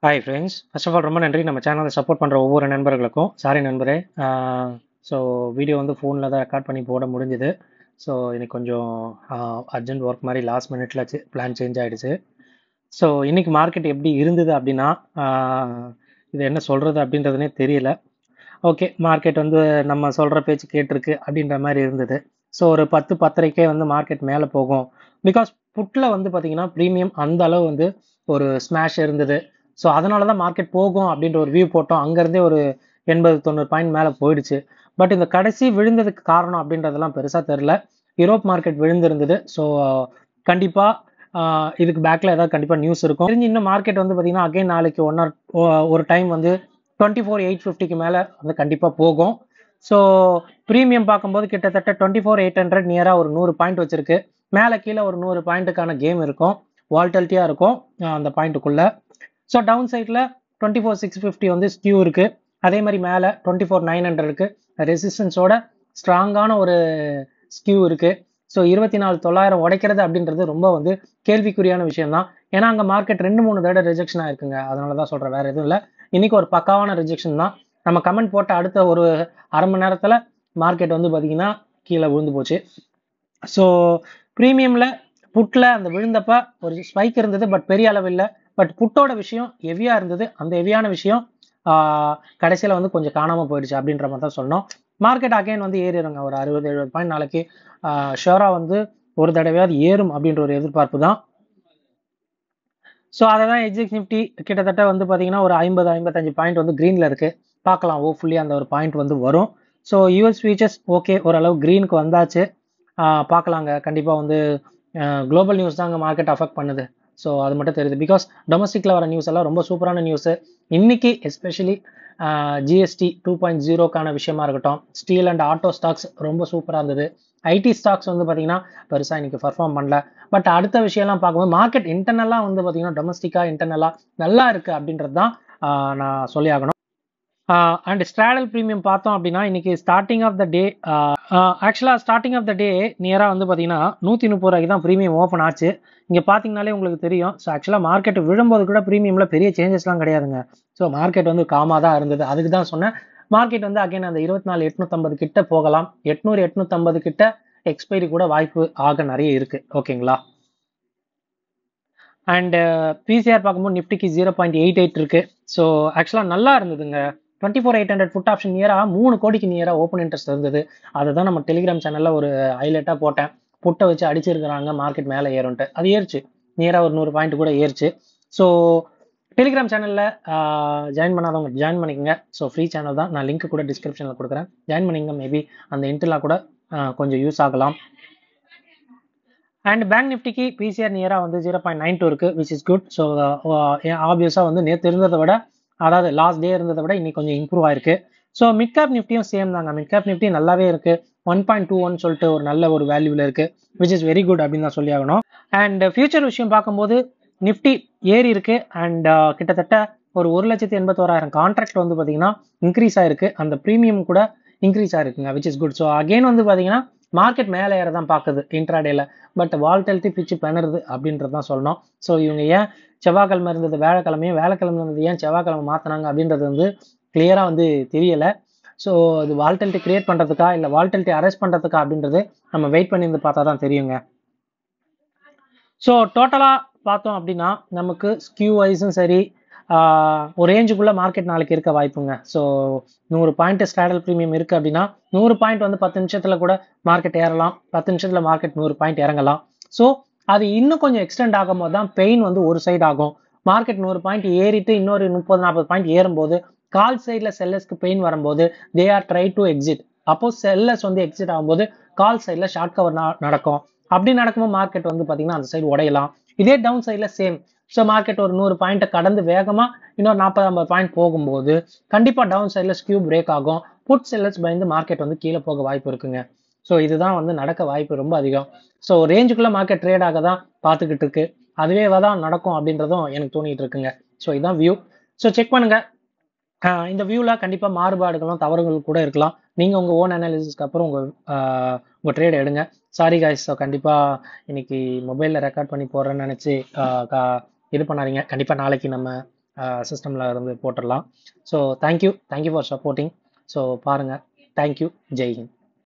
Hi friends, first of all ரொம்ப நன்றி நம்ம சேனலை சப்போர்ட் பண்ணுற ஒவ்வொரு நண்பர்களுக்கும். சாரி நண்பரே, ஸோ வீடியோ வந்து ஃபோனில் தான் ரெக்கார்ட் பண்ணி போட முடிஞ்சுது. ஸோ இன்னைக்கு கொஞ்சம் அர்ஜென்ட் ஒர்க் மாதிரி லாஸ்ட் மினிட்ல பிளான் சேஞ்ச் ஆகிடுச்சு. ஸோ இன்னைக்கு மார்க்கெட் எப்படி இருந்தது அப்படின்னா, இது என்ன சொல்கிறது அப்படின்றதுனே தெரியல. ஓகே, மார்க்கெட் வந்து நம்ம சொல்கிற பேச்சு கேட்டிருக்கு அப்படின்ற மாதிரி இருந்தது. ஸோ ஒரு 10-10:30 வந்து மார்க்கெட் மேலே போகும். பிகாஸ் புட்டில் வந்து பார்த்தீங்கன்னா ப்ரீமியம் அந்த அளவு வந்து ஒரு ஸ்மாஷ் இருந்தது. ஸோ அதனால தான் மார்க்கெட் போகும் அப்படின்ற ஒரு வியூ போட்டோம். அங்கேருந்தே ஒரு 80-90 பாயிண்ட் மேலே போயிடுச்சு. பட் இந்த கடைசி விழுந்ததுக்கு காரணம் அப்படின்றதெல்லாம் பெருசாக தெரில. Europe market விழுந்திருந்தது. ஸோ கண்டிப்பாக இதுக்கு பேக்கில் ஏதாவது கண்டிப்பாக நியூஸ் இருக்கும். தெரிஞ்சு இன்னும் மார்க்கெட் வந்து பார்த்தீங்கன்னா அகைன் நாளைக்கு ஒரு டைம் வந்து 24,850க்கு மேலே வந்து கண்டிப்பாக போகும். ஸோ ப்ரீமியம் பார்க்கும்போது கிட்டத்தட்ட 24,800 நியராக ஒரு 100 பாயிண்ட் வச்சிருக்கு. மேலே கீழே ஒரு 100 பாயிண்ட்டுக்கான கேம் இருக்கும். வால்டலிட்டியாக இருக்கும் அந்த பாயிண்ட்டுக்குள்ளே. ஸோ டவுன் சைடில் 24,650 வந்து ஸ்கியூ இருக்குது. அதே மாதிரி மேலே 24,900க்கு ரெசிஸ்டன்ஸோட ஸ்ட்ராங்கான ஒரு ஸ்கியூ இருக்குது. ஸோ 24,900 உடைக்கிறது அப்படின்றது ரொம்ப வந்து கேள்விக்குறியான விஷயம் தான். ஏன்னா அங்கே மார்க்கெட் 2-3 தடவை ரிஜெக்ஷன் ஆயிருக்குங்க. அதனால தான் சொல்கிறேன், வேறு எதுவும் இல்லை. இன்னைக்கு ஒரு பக்காவான ரிஜெக்ஷன் தான். நம்ம கமெண்ட் போட்ட அடுத்த ஒரு அரை மணி நேரத்தில் மார்க்கெட் வந்து பார்த்தீங்கன்னா கீழே விழுந்து போச்சு. ஸோ ப்ரீமியமில் புட்டில் அந்த விழுந்தப்ப ஒரு ஸ்பைக் இருந்தது, பட் பெரிய அளவு இல்லை. பட் புட்டோட விஷயம் ஹெவியாக இருந்தது. அந்த ஹெவியான விஷயம் கடைசியில் வந்து கொஞ்சம் காணாமல் போயிடுச்சு அப்படின்ற மாதிரி தான் சொன்னோம். மார்க்கெட் அகைன் வந்து ஏறிடுங்க ஒரு 60-70 பாயிண்ட் நாளைக்கு ஷோராக வந்து ஒரு தடவையாவது ஏறும் அப்படின்ற ஒரு எதிர்பார்ப்பு தான். ஸோ அதை தான் எக்ஸிக் நிஃப்டி கிட்டத்தட்ட வந்து பார்த்தீங்கன்னா ஒரு 50-55 பாயிண்ட் வந்து க்ரீனில் இருக்குது. பார்க்கலாம், ஹோப்ஃபுல்லி அந்த ஒரு பாயிண்ட் வந்து வரும். ஸோ யூஎஸ் ஃபியூச்சர்ஸ் ஓகே, ஓரளவு க்ரீனுக்கு வந்தாச்சு. பார்க்கலாங்க. கண்டிப்பாக வந்து குளோபல் நியூஸ் தாங்க மார்க்கெட் அஃபெக்ட் பண்ணுது. ஸோ அது மட்டும் தெரியுது. பிகாஸ் டொமஸ்டிக்கில் வர நியூஸ் எல்லாம் ரொம்ப சூப்பரான நியூஸு. இன்னைக்கு எஸ்பெஷலி ஜிஎஸ்டி 2.0க்கான விஷயமா இருக்கட்டும், ஸ்டீல் அண்ட் ஆட்டோ ஸ்டாக்ஸ் ரொம்ப சூப்பராக இருந்தது. ஐடி ஸ்டாக்ஸ் வந்து பார்த்தீங்கன்னா பெருசாக இன்னைக்கு பர்ஃபார்ம் பண்ணல. பட் அடுத்த விஷயம்லாம் பார்க்கும்போது மார்க்கெட் இன்டர்னலாக வந்து பார்த்தீங்கன்னா டொமஸ்டிக்காக இன்டர்னலாக நல்லா இருக்குது அப்படின்றது தான் நான் சொல்லி ஆகணும். அண்ட் ஸ்ட்ராடல் ப்ரீமியம் பார்த்தோம் அப்படின்னா இன்னைக்கு ஸ்டார்டிங் ஆஃப் த டே நியராக வந்து பார்த்தீங்கன்னா 130 ரூபாய்க்கு தான் ப்ரீமியம் ஓப்பன் ஆச்சு. இங்கே பார்த்தீங்கனாலே உங்களுக்கு தெரியும். ஸோ ஆக்சுவலாக மார்க்கெட் விழும்போது கூட ப்ரீமியமில் பெரிய சேஞ்சஸ்லாம் கிடையாதுங்க. ஸோ மார்க்கெட் வந்து காமாக தான் இருந்தது. அதுக்கு தான் சொன்னேன், மார்க்கெட் வந்து அகைன் அந்த 24,850 கிட்ட போகலாம். 800-850 கிட்ட எக்ஸ்பைரி கூட வாய்ப்பு ஆக நிறைய இருக்கு. ஓகேங்களா? அண்ட் பிசிஆர் பார்க்கும்போது நிஃப்டிக்கு 0.88 இருக்கு. ஸோ ஆக்சுவலாக நல்லா இருந்ததுங்க. 24,800 புட் ஆப்ஷன் நியராக 3 கோடிக்கு நியராக ஓப்பன் இன்ட்ரெஸ்ட் இருந்தது. அதை தான் நம்ம டெலிகிராம் சேனலில் ஒரு ஹைலைட்டாக போட்டேன். புட்டை வச்சு அடிச்சிருக்கிறாங்க, மார்க்கெட் மேலே ஏறும்ட்டு. அது ஏறிச்சு, நியராக ஒரு 100 பாயிண்ட் கூட ஏறிச்சு. ஸோ டெலிகிராம் சேனலில் ஜாயின் பண்ணாதவங்க ஜாயின் பண்ணிக்கோங்க. ஸோ ஃப்ரீ சேனல் தான், நான் லிங்க் கூட டிஸ்கிரிப்ஷனில் கொடுக்குறேன். ஜாயின் பண்ணிங்க, மேபி அந்த இன்டர்லாம் கூட கொஞ்சம் யூஸ் ஆகலாம். அண்ட் பேங்க் நிஃப்டிக்கு பிசிஆர் நியராக வந்து 0.92 இருக்கு, விச் இஸ் குட். ஸோ ஆப்வியஸாக வந்து நேற்று இருந்ததை விட, அதாவது லாஸ்ட் டே இருந்ததை விட இன்னைக்கு கொஞ்சம் இம்ப்ரூவ் ஆயிருக்கு. ஸோ மிட் கேப் நிஃப்டியும் சேம் தாங்க. மிட் கேப் நிஃப்டி நல்லாவே இருக்கு. 1.21 சொல்லிட்டு ஒரு நல்ல ஒரு வேல்யூவில் இருக்கு, விச் இஸ் வெரி குட் அப்படின்னு தான் சொல்லி ஆகணும். அண்ட் ஃபியூச்சர் விஷயம் பார்க்கும்போது நிஃப்டி ஏறி இருக்கு. அண்ட் கிட்டத்தட்ட ஒரு 1,81,000 கான்ட்ராக்ட் வந்து பார்த்தீங்கன்னா இன்க்ரீஸ் ஆயிருக்கு. அந்த ப்ரீமியம் கூட இன்க்ரீஸ் ஆயிருக்குங்க, which is good. So again வந்து பார்த்தீங்கன்னா மார்க்கெட் மேலே ஏற தான் பார்க்குது இன்ட்ராடேல. பட் வால்டலிட்டி பிச்சு பண்ணுறது அப்படின்றது தான் சொல்லணும். ஸோ இவங்க ஏன் செவ்வாய்க்கிழமை இருந்தது வேலைக்கிழமையும், வேலைக்கிழமை இருந்தது ஏன் செவ்வாய்க்கிழமை மாற்றினாங்க அப்படின்றது வந்து கிளியராக வந்து தெரியலை. ஸோ இது வால்டலிட்டி கிரியேட் பண்ணுறதுக்கா இல்லை வால்டலிட்டி அரெஸ்ட் பண்ணுறதுக்கா அப்படின்றது நம்ம வெயிட் பண்ணி இருந்து பார்த்தா தான் தெரியுங்க. ஸோ டோட்டலாக பார்த்தோம் அப்படின்னா நமக்கு ஸ்கியூ வைஸும் சரி, ஒரு ரேஞ்சுக்குள்ளே மார்க்கெட் நாளைக்கு இருக்க வாய்ப்புங்க. ஸோ 100 பாயிண்ட் ஸ்ட்ராடல் ப்ரீமியம் இருக்குது அப்படின்னா 100 பாயிண்ட் வந்து 10 நிமிஷத்தில் கூட மார்க்கெட் ஏறலாம், 10 நிமிஷத்தில் மார்க்கெட் 100 பாயிண்ட் இறங்கலாம். ஸோ அது இன்னும் கொஞ்சம் எக்ஸ்டெண்ட் ஆகும்போது தான் பெயின் வந்து ஒரு சைடு ஆகும். மார்க்கெட் 100 பாயிண்ட் ஏறிட்டு இன்னொரு 30-40 பாயிண்ட் ஏறும்போது கால் சைடில் செல்லர்ஸ்க்கு பெயின் வரும்போது they are try to exit. அப்போ செல்லர்ஸ் வந்து எக்ஸிட் ஆகும்போது கால் சைடில் ஷார்ட் கவர் நடக்கும். அப்படி நடக்கும்போது மார்க்கெட் வந்து பார்த்தீங்கன்னா அந்த சைடு உடையலாம். இதே டவுன் சைடில் சேம். ஸோ மார்க்கெட் ஒரு 100 பாயிண்ட்டை கடந்து வேகமாக இன்னொரு 40-50 பாயிண்ட் போகும்போது கண்டிப்பாக டவுன் சைடில் ஸ்கியூ பிரேக் ஆகும். புட் செல்லர்ஸ் பயந்து மார்க்கெட் வந்து கீழே போக வாய்ப்பு இருக்குங்க. ஸோ இதுதான் வந்து நடக்க வாய்ப்பு ரொம்ப அதிகம். ஸோ ரேஞ்சுக்குள்ளே மார்க்கெட் ட்ரேட் ஆக தான் பார்த்துக்கிட்டு இருக்கு. அதுவே தான் நடக்கும் அப்படின்றதும் எனக்கு தோணிட்டு இருக்குங்க. ஸோ இதுதான் வியூ. ஸோ செக் பண்ணுங்க. இந்த வியூவில் கண்டிப்பாக மாறுபாடுகளும் தவறுகள் கூட இருக்கலாம். நீங்கள் உங்கள் ஓன் அனாலிசிஸ்க்கு அப்புறம் உங்கள் ட்ரேட் எடுங்க. சாரி காய்ஸ், ஸோ கண்டிப்பாக இன்னைக்கு மொபைலில் ரெக்கார்ட் பண்ணி போடுறேன்னு நினச்சி இது பண்ணாதீங்க. கண்டிப்பாக நாளைக்கு நம்ம சிஸ்டமில் இருந்து போட்டுடலாம். So thank you for supporting. So பாருங்கள். தேங்க்யூ. ஜெய் ஹிந்த்.